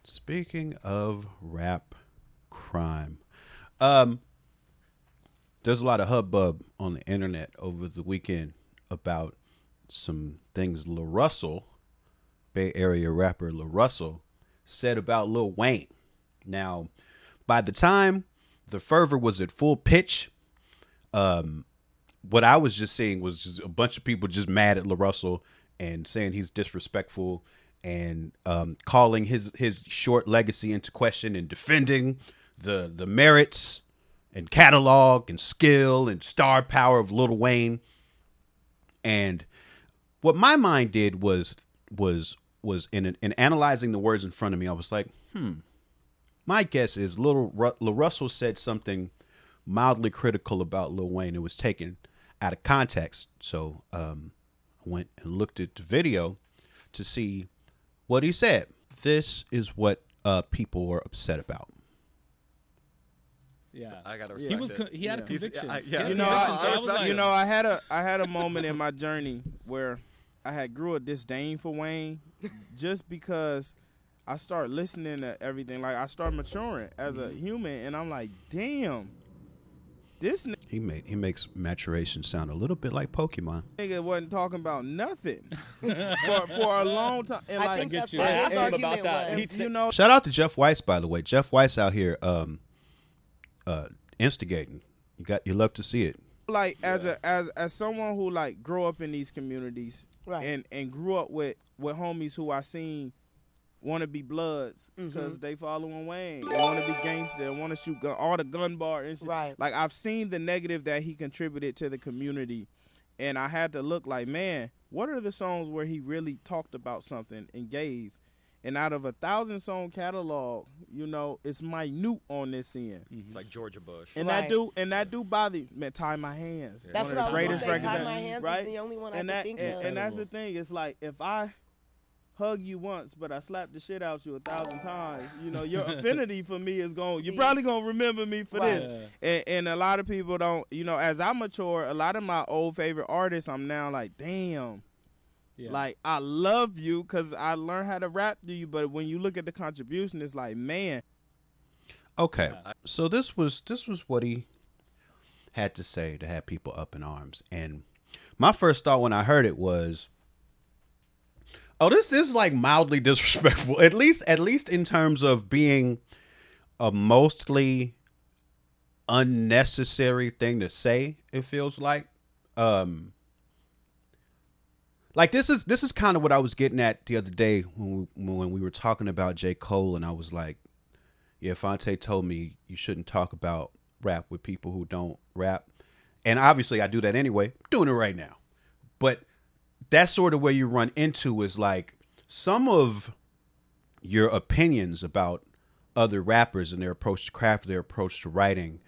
Speaking of rap crime, um, there's a lot of hubbub on the internet over the weekend about some things LaRussell, Bay Area rapper LaRussell, said about Lil Wayne. Now, by the time the fervor was at full pitch, um, what I was just seeing was just a bunch of people just mad at LaRussell and saying he's disrespectful and calling his short legacy into question and defending the merits and catalog and skill and star power of Lil Wayne. And what my mind did was in analyzing the words in front of me, I was like, my guess is LaRussell said something mildly critical about Lil Wayne. It was taken out of context. So I went and looked at the video to see what he said. This is what people were upset about. Yeah, I gotta he respect was it. he had a conviction. Yeah. You know, I was like, I had a moment in my journey where I had grew a disdain for Wayne, just because I started listening to everything. Like, I started maturing as a human, and I'm like, damn, this He makes maturation sound a little bit like Pokemon. nigga wasn't talking about nothing for a long time. And I like, think get that's you. what Yeah, I his thought argument about that. was. you know, Shout out to Jeff Weiss, by the way. Jeff Weiss out here instigating. You love to see it. like as someone who like grew up in these communities, Right. and grew up with homies who I seen want to be bloods because they following Wayne, they want to be gangster, want to shoot all the gun bar and shit. Right. Like, I've seen the negative that he contributed to the community, and I had to look like, man, what are the songs where he really talked about something and gave? And out of a 1,000-song catalog, you know, it's minute on this end. It's like Georgia Bush. And Right. that do bother you. Man, Tie My Hands. That's One what of I the was greatest going to say. records Tie that- My Hands right? is the only one and I that, can think of. and that's the thing. It's like, if I hug you once, but I slap the shit out you 1,000 times, you know, your affinity for me is going. You're probably gonna remember me for Right. this. And a lot of people don't. You know, as I mature, a lot of my old favorite artists, I'm now like, damn. yeah. Like, I love you because I learned how to rap to you, but when you look at the contribution, it's like, man. Okay, so this was what he had to say to have people up in arms, and my first thought when I heard it was, oh, this is like mildly disrespectful. At least in terms of being a mostly unnecessary thing to say. It feels like, this is kind of what I was getting at the other day when we were talking about J. Cole, and I was like, yeah, Fonte told me you shouldn't talk about rap with people who don't rap, and obviously I do that anyway. I'm doing it right now, but that's sort of where you run into is like some of your opinions about other rappers and their approach to craft, their approach to writing,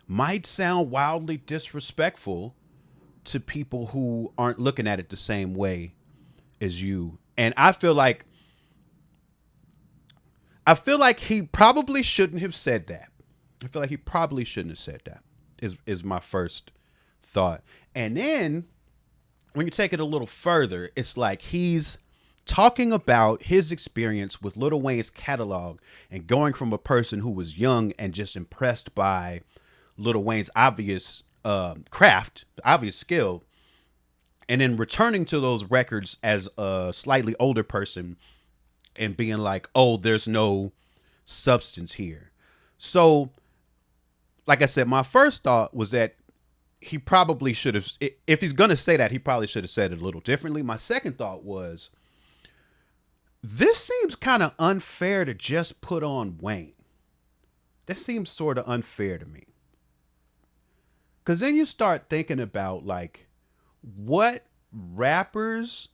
might sound wildly disrespectful to people who aren't looking at it the same way as you. And I feel like he probably shouldn't have said that. I feel like he probably shouldn't have said that is my first thought. And then when you take it a little further, it's like he's talking about his experience with Lil Wayne's catalog and going from a person who was young and just impressed by Lil Wayne's obvious craft, obvious skill, and then returning to those records as a slightly older person and being like, oh, there's no substance here. So, like I said, my first thought was that he probably should have, if he's going to say that, he probably should have said it a little differently. My second thought was, this seems kind of unfair to just put on Wayne. That seems sort of unfair to me. Because then you start thinking about, like, what rappers,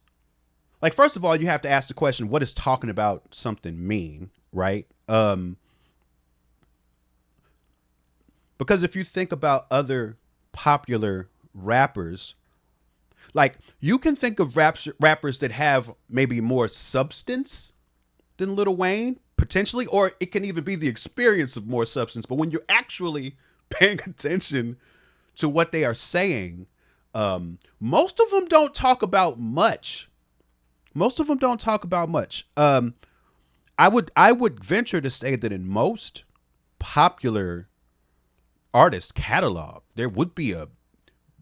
like, first of all, you have to ask the question, what does talking about something mean, right? Because if you think about other popular rappers, like, you can think of rappers that have maybe more substance than Lil Wayne, potentially, or it can even be the experience of more substance. But when you're actually paying attention to what they are saying, most of them don't talk about much. I would venture to say that in most popular artist catalog, there would be a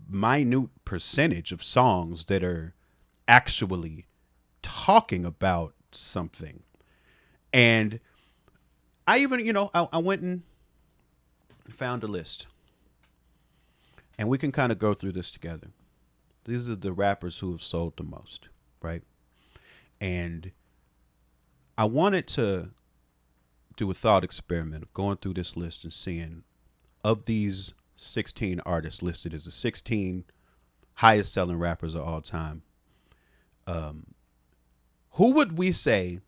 minute percentage of songs that are actually talking about something. And I even, I went and found a list, and we can kind of go through this together. These are the rappers who have sold the most, right? And I wanted to do a thought experiment of going through this list and seeing, of these 16 artists listed as the 16 highest selling rappers of all time, who would we say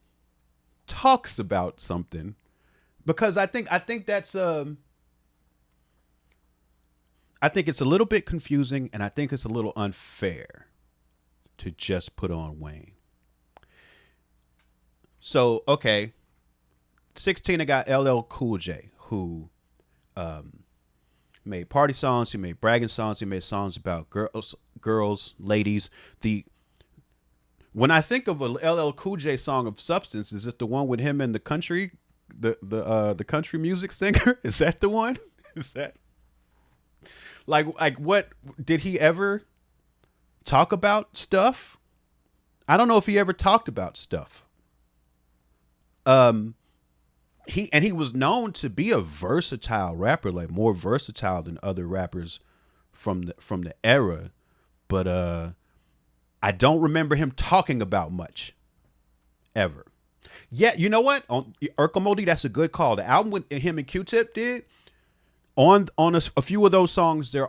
talks about something? Because I think that's I think it's a little bit confusing, and I think it's a little unfair to just put on Wayne. So, okay, 16, I got LL Cool J, who um, made party songs, he made bragging songs, he made songs about girls, ladies. The When I think of a LL Cool J song of substance, is it the one with him and the country, the country music singer? Is that the one? Is that like what did he ever talk about stuff? I don't know if he ever talked about stuff. Um, he was known to be a versatile rapper, like more versatile than other rappers from the era. But I don't remember him talking about much ever. Yeah, you know what? On Urkel, that's a good call. The album with him and Q-Tip did, on a few of those songs, there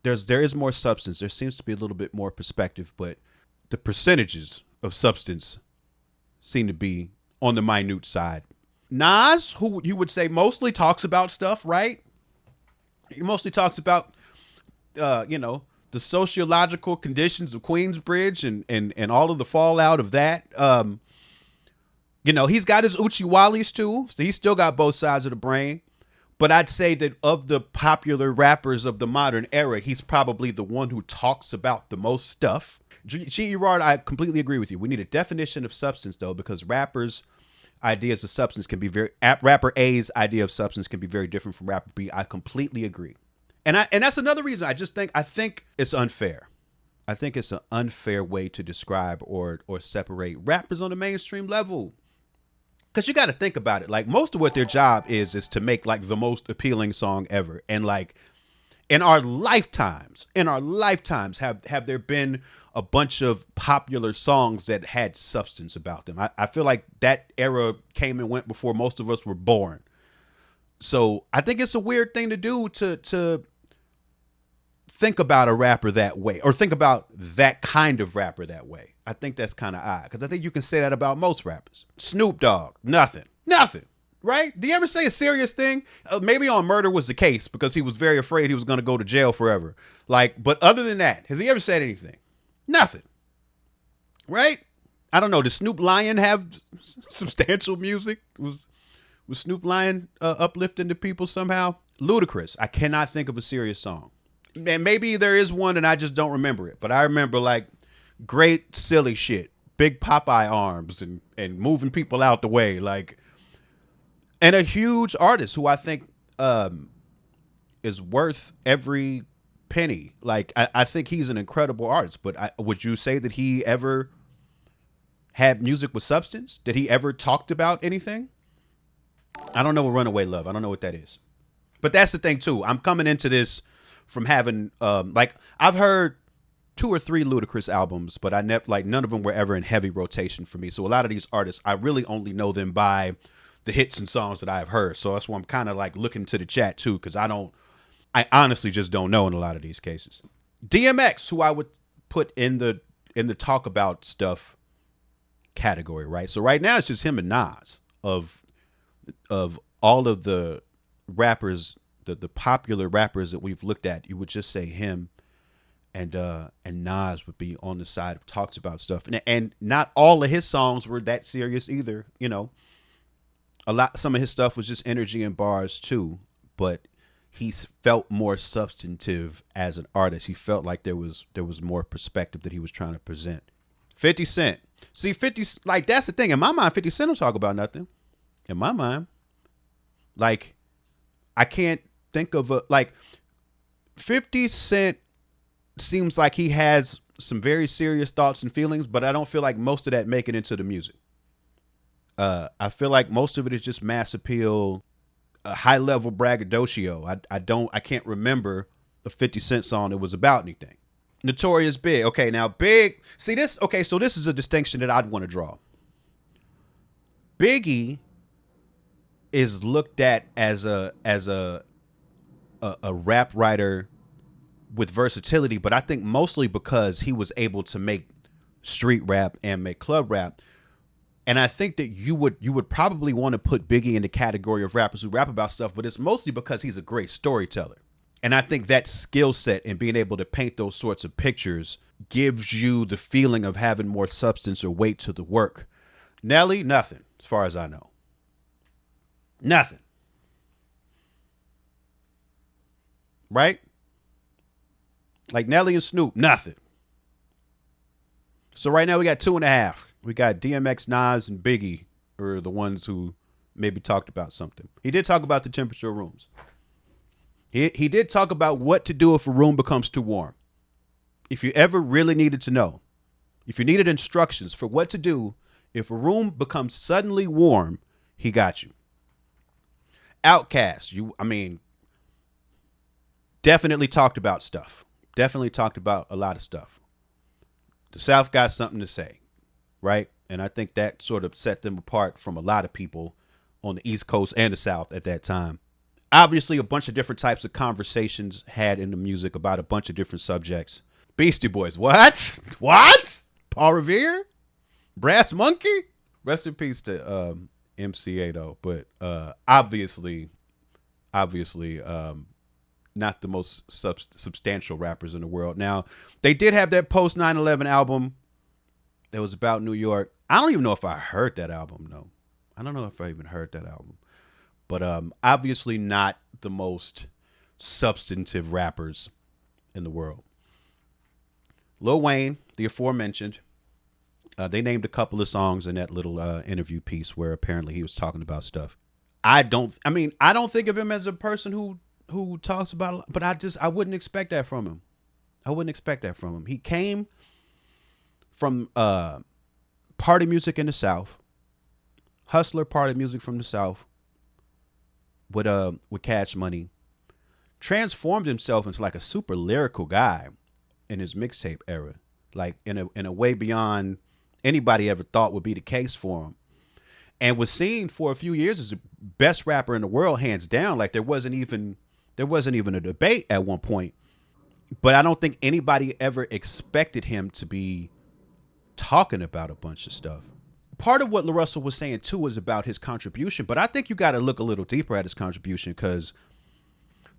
is more substance. There seems to be a little bit more perspective, but the percentages of substance seem to be on the minute side. Nas, who you would say mostly talks about stuff, right? He mostly talks about the sociological conditions of Queensbridge and all of the fallout of that. He's got his Uchi Wallies too, so he's still got both sides of the brain. But I'd say that of the popular rappers of the modern era, he's probably the one who talks about the most stuff. G. Rod, I completely agree with you. We need a definition of substance, though, because rappers' ideas of substance can be rapper A's idea of substance can be very different from rapper B. I completely agree. And that's another reason I think it's unfair. I think it's an unfair way to describe or separate rappers on the mainstream level. Because you got to think about it. Like, most of what their job is to make like the most appealing song ever. And like in our lifetimes, have there been a bunch of popular songs that had substance about them? I feel like that era came and went before most of us were born. So I think it's a weird thing to do to think about a rapper that way, or think about that kind of rapper that way. I think that's kind of odd, because I think you can say that about most rappers. Snoop Dogg, nothing, right? Do you ever say a serious thing? Maybe on Murder was the case, because he was very afraid he was going to go to jail forever. Like, but other than that, has he ever said anything? Nothing, right? I don't know. Does Snoop Lion have substantial music? Was Snoop Lion uplifting to people somehow? Ludacris, I cannot think of a serious song. And maybe there is one and I just don't remember it. But I remember like great silly shit, big Popeye arms and moving people out the way, like, and a huge artist who I think is worth every penny. Like, I think he's an incredible artist. But would you say that he ever had music with substance? Did he ever talked about anything? I don't know what Runaway Love. I don't know what that is. But that's the thing too. I'm coming into this from having like, I've heard 2 or 3 Ludacris albums, but I never, like, none of them were ever in heavy rotation for me. So a lot of these artists, I really only know them by the hits and songs that I've heard. So that's why I'm kind of like looking to the chat too, because I honestly just don't know in a lot of these cases. DMX, who I would put in the talk about stuff category, right? So right now it's just him and Nas of all of the rappers, the popular rappers that we've looked at. You would just say him and Nas would be on the side of talks about stuff. And not all of his songs were that serious either. Some of his stuff was just energy and bars too, but he felt more substantive as an artist. He felt like there was more perspective that he was trying to present. 50 Cent. See, 50, like, that's the thing. In my mind, 50 Cent don't talk about nothing. In my mind, like, I can't think of like, 50 Cent seems like he has some very serious thoughts and feelings, but I don't feel like most of that make it into the music. I feel like most of it is just mass appeal, high level braggadocio. I can't remember a 50 Cent song that was about anything. Notorious Big. Okay, now Big. See this? Okay, so this is a distinction that I'd want to draw. Biggie is looked at as a rap writer with versatility, but I think mostly because he was able to make street rap and make club rap. And I think that you would probably want to put Biggie in the category of rappers who rap about stuff, but it's mostly because he's a great storyteller. And I think that skill set and being able to paint those sorts of pictures gives you the feeling of having more substance or weight to the work. Nelly, nothing, as far as I know. Nothing. Right? Like Nelly and Snoop, nothing. So right now we got 2.5. We got DMX, Nas, and Biggie are the ones who maybe talked about something. He did talk about the temperature of rooms. He did talk about what to do if a room becomes too warm. If you ever really needed to know, if you needed instructions for what to do if a room becomes suddenly warm, he got you. Outkast, definitely talked about stuff. Definitely talked about a lot of stuff. The South got something to say, right? And I think that sort of set them apart from a lot of people on the East Coast and the South at that time. Obviously, a bunch of different types of conversations had in the music about a bunch of different subjects. Beastie Boys, what? What? Paul Revere? Brass Monkey? Rest in peace to MCA though, but obviously, not the most substantial rappers in the world. Now, they did have that post 9/11 album that was about New York. I don't even know if I heard that album, though. I don't know if I even heard that album. But obviously not the most substantive rappers in the world. Lil Wayne, the aforementioned, they named a couple of songs in that little interview piece where apparently he was talking about stuff. I don't think of him as a person who talks about it, but I wouldn't expect that from him. I wouldn't expect that from him. He came from party music in the South, hustler party music from the South, with Cash Money, transformed himself into like a super lyrical guy in his mixtape era, like in a way beyond anybody ever thought would be the case for him, and was seen for a few years as the best rapper in the world, hands down. Like there wasn't even a debate at one point. But I don't think anybody ever expected him to be talking about a bunch of stuff. Part of what LaRussell was saying too was about his contribution, but I think you got to look a little deeper at his contribution, because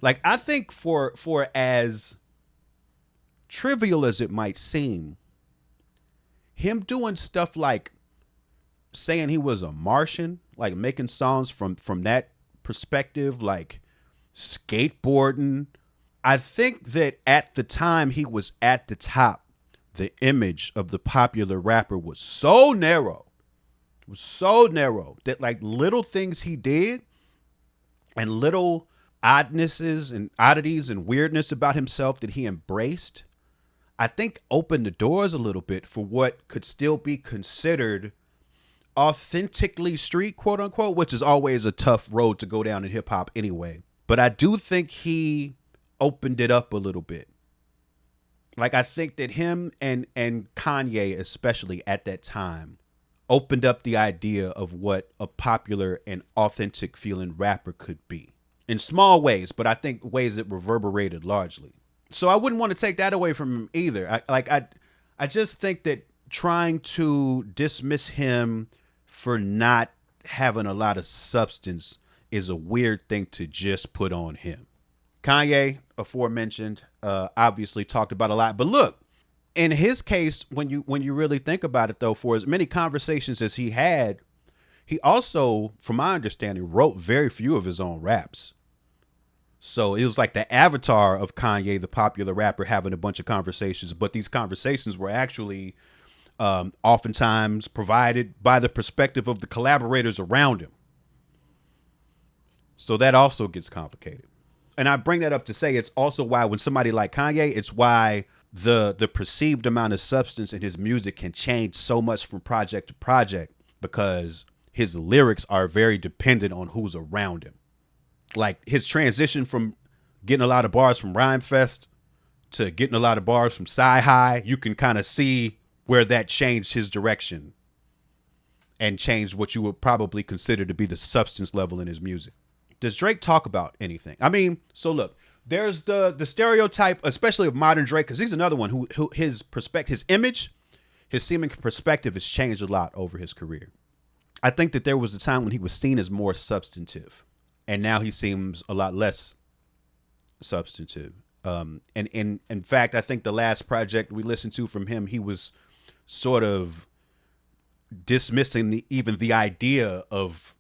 like I think for as trivial as it might seem, him doing stuff like saying he was a Martian, like making songs from that perspective, like skateboarding, I think that at the time he was at the top, the image of the popular rapper was so narrow. It was so narrow that like little things he did and little oddnesses and oddities and weirdness about himself that he embraced, I think opened the doors a little bit for what could still be considered authentically street, quote unquote, which is always a tough road to go down in hip hop anyway. But I do think he opened it up a little bit. Like I think that him and Kanye, especially at that time, opened up the idea of what a popular and authentic feeling rapper could be in small ways, but I think ways that reverberated largely. So I wouldn't want to take that away from him either. I just think that trying to dismiss him for not having a lot of substance is a weird thing to just put on him. Kanye, aforementioned, obviously talked about a lot, but look, in his case, when you really think about it, though, for as many conversations as he had, he also, from my understanding, wrote very few of his own raps. So it was like the avatar of Kanye, the popular rapper, having a bunch of conversations, but these conversations were actually oftentimes provided by the perspective of the collaborators around him. So that also gets complicated. And I bring that up to say it's also why when somebody like Kanye, it's why the perceived amount of substance in his music can change so much from project to project, because his lyrics are very dependent on who's around him. Like his transition from getting a lot of bars from Rhyme Fest to getting a lot of bars from Sci High, you can kind of see where that changed his direction and changed what you would probably consider to be the substance level in his music. Does Drake talk about anything? I mean, so look, there's the stereotype, especially of modern Drake, because he's another one who his perspective, his image, his seeming perspective has changed a lot over his career. I think that there was a time when he was seen as more substantive, and now he seems a lot less substantive. And in fact, I think the last project we listened to from him, he was sort of dismissing even the idea of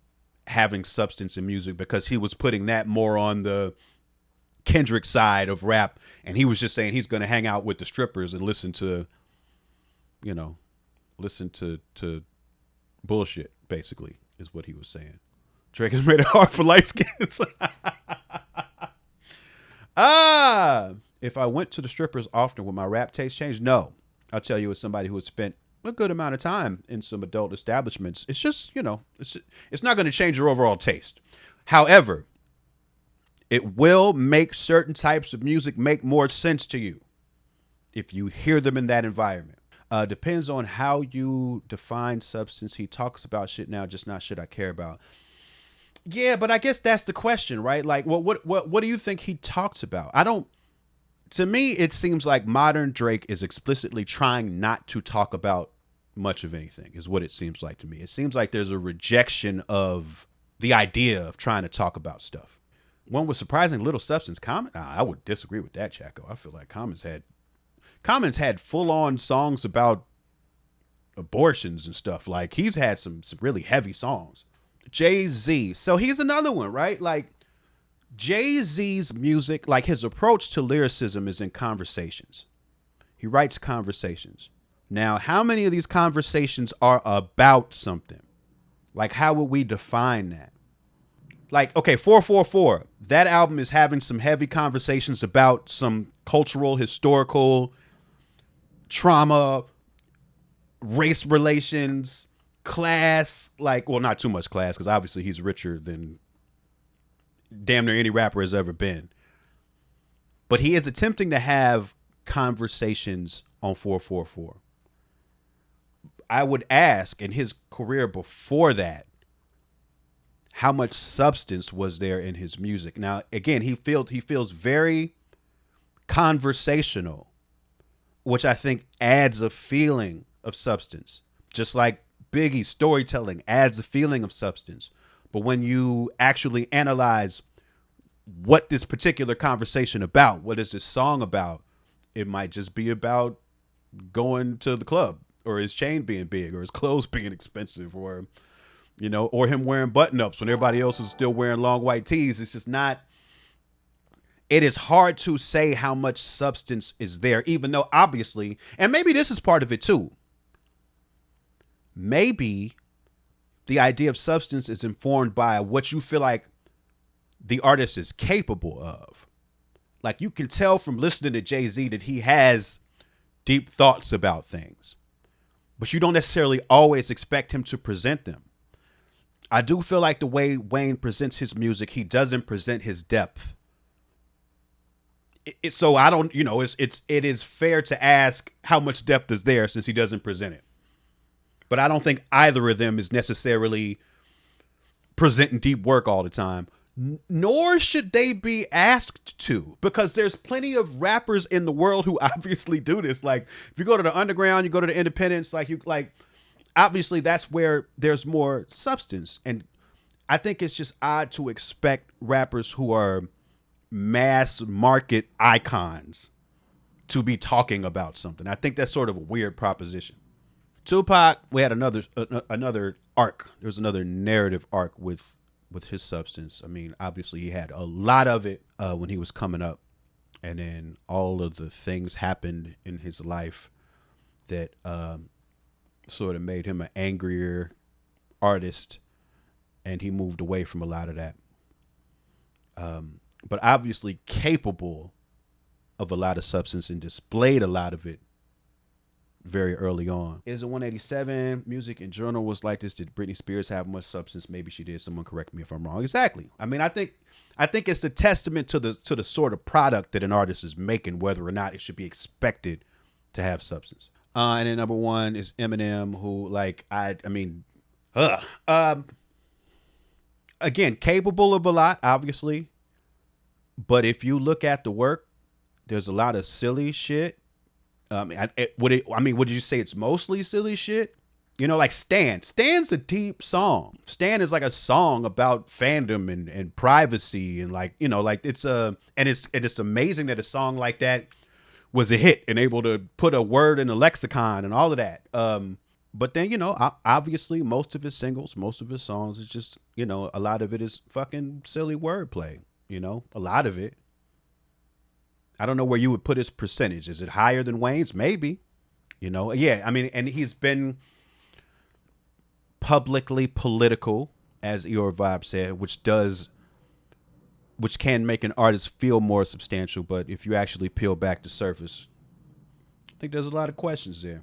having substance in music, because he was putting that more on the Kendrick side of rap, and he was just saying he's going to hang out with the strippers and listen to bullshit, basically, is what he was saying. Drake has made it hard for light skins. If I went to the strippers often, would my rap taste change? No. I'll tell you, as somebody who has spent a good amount of time in some adult establishments, it's just, it's not going to change your overall taste. However, it will make certain types of music make more sense to you if you hear them in that environment. Depends on how you define substance. He talks about shit now, just not shit I care about. Yeah, but I guess that's the question, right? Like, what do you think he talks about? To me, it seems like modern Drake is explicitly trying not to talk about much of anything, is what it seems like to me. It seems like there's a rejection of the idea of trying to talk about stuff. One with surprising little substance. Common, I would disagree with that, Chaco. I feel like Common's had full-on songs about abortions and stuff. Like, he's had some really heavy songs. Jay-Z. So he's another one, right? Like, Jay-Z's music, like his approach to lyricism is in conversations. He writes conversations. Now, how many of these conversations are about something? Like, how would we define that? Like, okay, 444, that album is having some heavy conversations about some cultural, historical trauma, race relations, class, like, well, not too much class, because obviously he's richer than damn near any rapper has ever been. But he is attempting to have conversations on 444. I would ask, in his career before that, how much substance was there in his music? Now, again, he feels very conversational, which I think adds a feeling of substance. Just like Biggie's storytelling adds a feeling of substance. But when you actually analyze what this particular conversation about, what is this song about, it might just be about going to the club, or his chain being big, or his clothes being expensive, or or him wearing button-ups when everybody else is still wearing long white tees. It's just not, it is hard to say how much substance is there, even though obviously, and maybe this is part of it too, maybe the idea of substance is informed by what you feel like the artist is capable of. Like, you can tell from listening to Jay-Z that he has deep thoughts about things, but you don't necessarily always expect him to present them. I do feel like the way Wayne presents his music, he doesn't present his depth. So I don't, it is fair to ask how much depth is there, since he doesn't present it. But I don't think either of them is necessarily presenting deep work all the time, nor should they be asked to, because there's plenty of rappers in the world who obviously do this. Like, if you go to the underground, you go to the independents, obviously that's where there's more substance. And I think it's just odd to expect rappers who are mass market icons to be talking about something. I think that's sort of a weird proposition. Tupac, we had another arc. There was another narrative arc with his substance. I mean, obviously he had a lot of it when he was coming up, and then all of the things happened in his life that sort of made him an angrier artist, and he moved away from a lot of that. But obviously capable of a lot of substance and displayed a lot of it very early on. Is a 187 music in journal was like this? Did Britney Spears have much substance? Maybe she did. Someone correct me if I'm wrong. Exactly. I mean, I think it's a testament to the sort of product that an artist is making, whether or not it should be expected to have substance. And then number one is Eminem, who again, capable of a lot, obviously, but if you look at the work, there's a lot of silly shit. Would you say it's mostly silly shit? You know, like Stan. Stan's a deep song. Stan is like a song about fandom and privacy and it's amazing that a song like that was a hit and able to put a word in a lexicon and all of that. But then, obviously most of his singles, most of his songs, it's just, a lot of it is fucking silly wordplay. A lot of it. I don't know where you would put his percentage. Is it higher than Wayne's? Maybe. Yeah. I mean, and he's been publicly political, as Eeyore Vibe said, which can make an artist feel more substantial. But if you actually peel back the surface, I think there's a lot of questions there.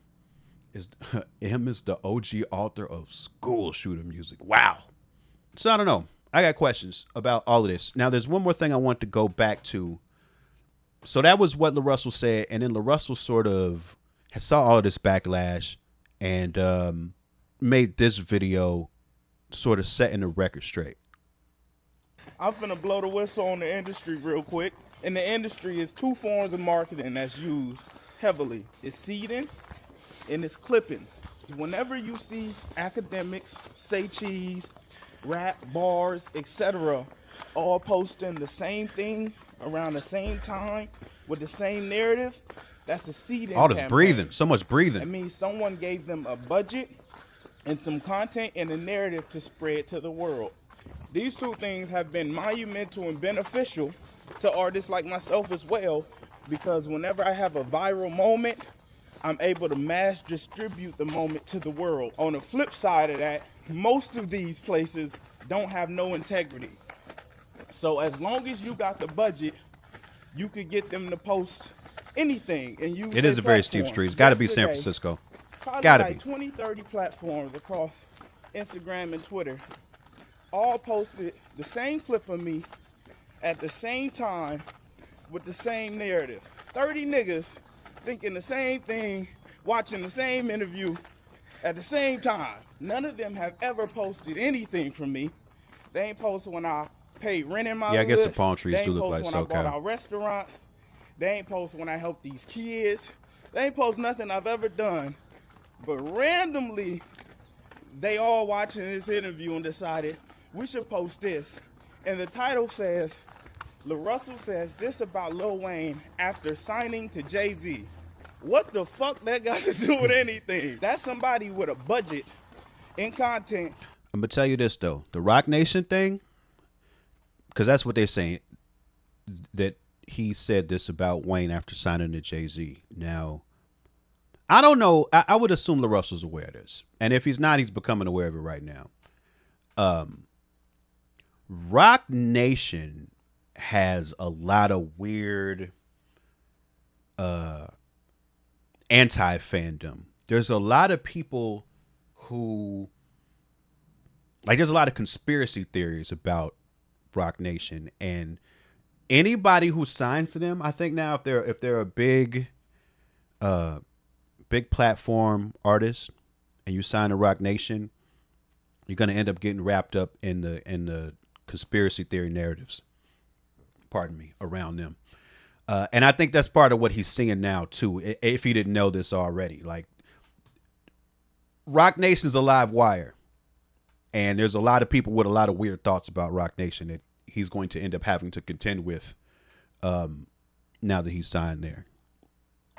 M is the OG author of school shooter music. Wow. So I don't know. I got questions about all of this. Now, there's one more thing I want to go back to. So that was what LaRussell said, and then LaRussell sort of saw all this backlash and made this video sort of setting the record straight. I'm finna blow the whistle on the industry real quick. In the industry, is two forms of marketing that's used heavily. It's seeding and it's clipping. Whenever you see academics, say cheese, rap, bars, etc., all posting the same thing around the same time with the same narrative, that's a seeding all this campaign. Breathing, so much breathing. That means someone gave them a budget and some content and a narrative to spread to the world. These two things have been monumental and beneficial to artists like myself as well, because whenever I have a viral moment, I'm able to mass distribute the moment to the world. On the flip side of that, most of these places don't have no integrity. So as long as you got the budget, you could get them to post anything and use it is a very steep street. It's got to be San Francisco. Gotta be 20, 30 platforms across Instagram and Twitter all posted the same clip of me at the same time with the same narrative. 30 niggas thinking the same thing, watching the same interview at the same time. None of them have ever posted anything from me. They ain't posted when I paid rent in my hood. Yeah, I guess the palm trees do look like SoCal. They ain't posted when I bought out restaurants. They ain't posted when I helped these kids. They ain't posted nothing I've ever done. But randomly, they all watching this interview and decided we should post this. And the title says, LaRussell says this about Lil Wayne after signing to Jay-Z. What the fuck that got to do with anything? That's somebody with a budget in content. I'm going to tell you this, though. The Rock Nation thing, because that's what they're saying, that he said this about Wayne after signing to Jay-Z. Now, I don't know. I would assume LaRussell's aware of this. And if he's not, he's becoming aware of it right now. Rock Nation has a lot of weird anti-fandom. There's a lot of people who, like, there's a lot of conspiracy theories about Rock Nation, and anybody who signs to them, I think now if they're a big platform artist and you sign to Rock Nation, you're gonna end up getting wrapped up in the conspiracy theory narratives. Pardon me, around them. And I think that's part of what he's seeing now too, if he didn't know this already. Like, Rock Nation's a live wire, and there's a lot of people with a lot of weird thoughts about Rock Nation that he's going to end up having to contend with now that he's signed there.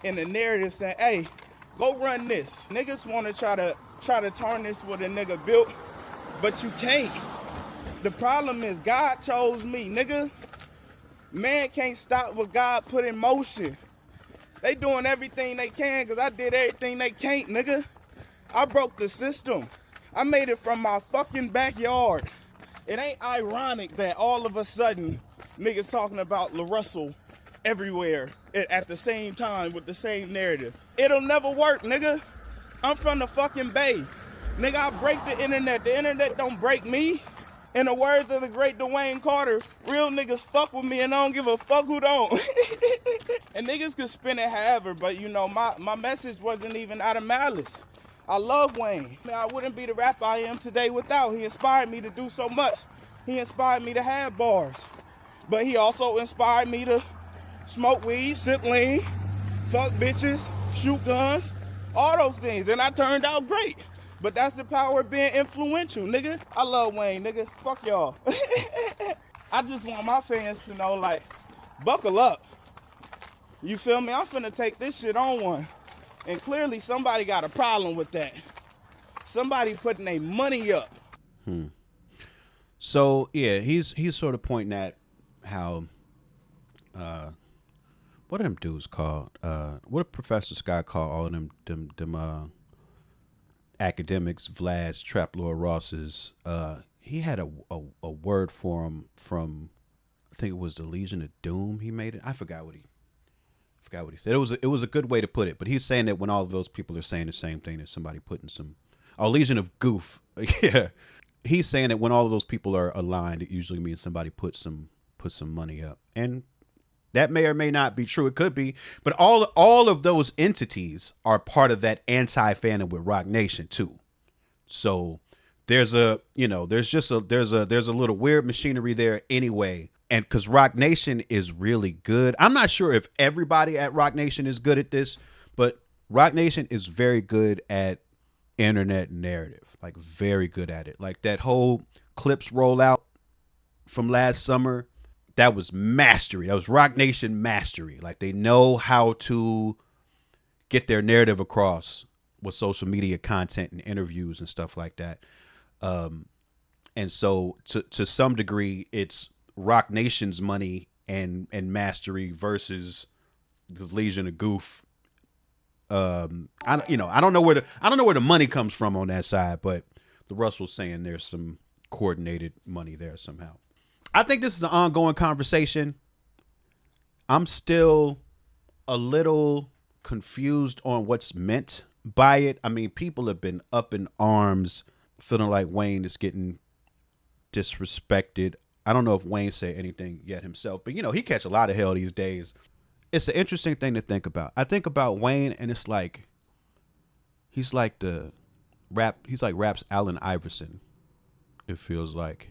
In the narrative saying, hey, go run this. Niggas want to try to tarnish what a nigga built, but you can't. The problem is God chose me, nigga. Man can't stop what God put in motion. They doing everything they can because I did everything they can't, nigga. I broke the system. I made it from my fucking backyard. It ain't ironic that all of a sudden niggas talking about LaRussell everywhere at the same time with the same narrative. It'll never work, nigga. I'm from the fucking Bay. Nigga, I break the internet. The internet don't break me. In the words of the great Dwayne Carter, real niggas fuck with me and I don't give a fuck who don't. And niggas could spin it however, but you know, my message wasn't even out of malice. I love Wayne. Man, I wouldn't be the rapper I am today without. He inspired me to do so much. He inspired me to have bars. But he also inspired me to smoke weed, sip lean, fuck bitches, shoot guns, all those things. And I turned out great. But that's the power of being influential, nigga. I love Wayne, nigga. Fuck y'all. I just want my fans to know, like, buckle up. You feel me? I'm finna take this shit on one. And clearly somebody got a problem with that. Somebody putting their money up. So yeah, he's sort of pointing at how what are them dudes called? What did Professor Scott call all of them academics, Vlad's, Trap Lord Ross's? He had a word for him from, I think it was the Legion of Doom. He made it. I forgot what he said. It was a good way to put it, but he's saying that when all of those people are saying the same thing, that somebody putting some Legion of Goof. Yeah. He's saying that when all of those people are aligned, it usually means somebody put some money up. And that may or may not be true. It could be, but all of those entities are part of that anti-fandom with Rock Nation too. So there's a little weird machinery there anyway. And because Rock Nation is really good. I'm not sure if everybody at Rock Nation is good at this, but Rock Nation is very good at internet narrative, like very good at it. Like that whole Clips rollout from last summer, that was mastery. That was Rock Nation mastery. Like they know how to get their narrative across with social media content and interviews and stuff like that. And so to some degree, it's Rock Nation's money and mastery versus the Legion of Goof. I don't know where the money comes from on that side, but the Russell's saying there's some coordinated money there somehow. I think this is an ongoing conversation. I'm still a little confused on what's meant by it. I mean, people have been up in arms, feeling like Wayne is getting disrespected. I don't know if Wayne said anything yet himself, but he catch a lot of hell these days. It's an interesting thing to think about. I think about Wayne and it's like, he's like rap's Allen Iverson. It feels like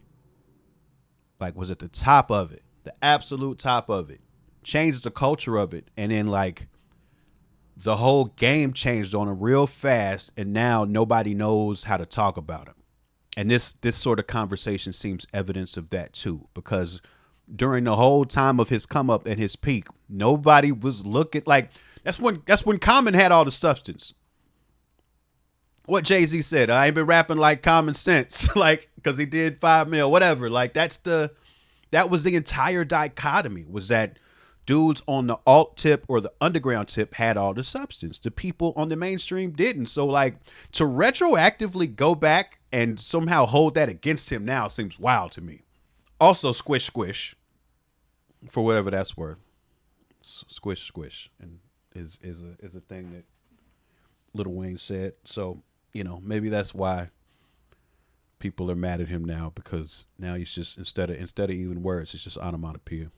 was at the top of it, the absolute top of it, changed the culture of it. And then like the whole game changed on him real fast. And now nobody knows how to talk about him. And this sort of conversation seems evidence of that too, because during the whole time of his come up and his peak, nobody was looking like that's when Common had all the substance. What Jay-Z said, I ain't been rapping like Common Sense, like, cause he did 5 mil, whatever. Like that was the entire dichotomy, was that dudes on the alt tip or the underground tip had all the substance. The people on the mainstream didn't. So like to retroactively go back and somehow hold that against him now seems wild to me. Also squish, squish, for whatever that's worth. Squish, squish, and is a thing that Lil Wayne said. So, maybe that's why people are mad at him now, because now he's just, instead of even words, it's just onomatopoeia.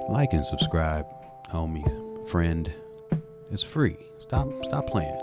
Like and subscribe, homie, friend. It's free. Stop playing.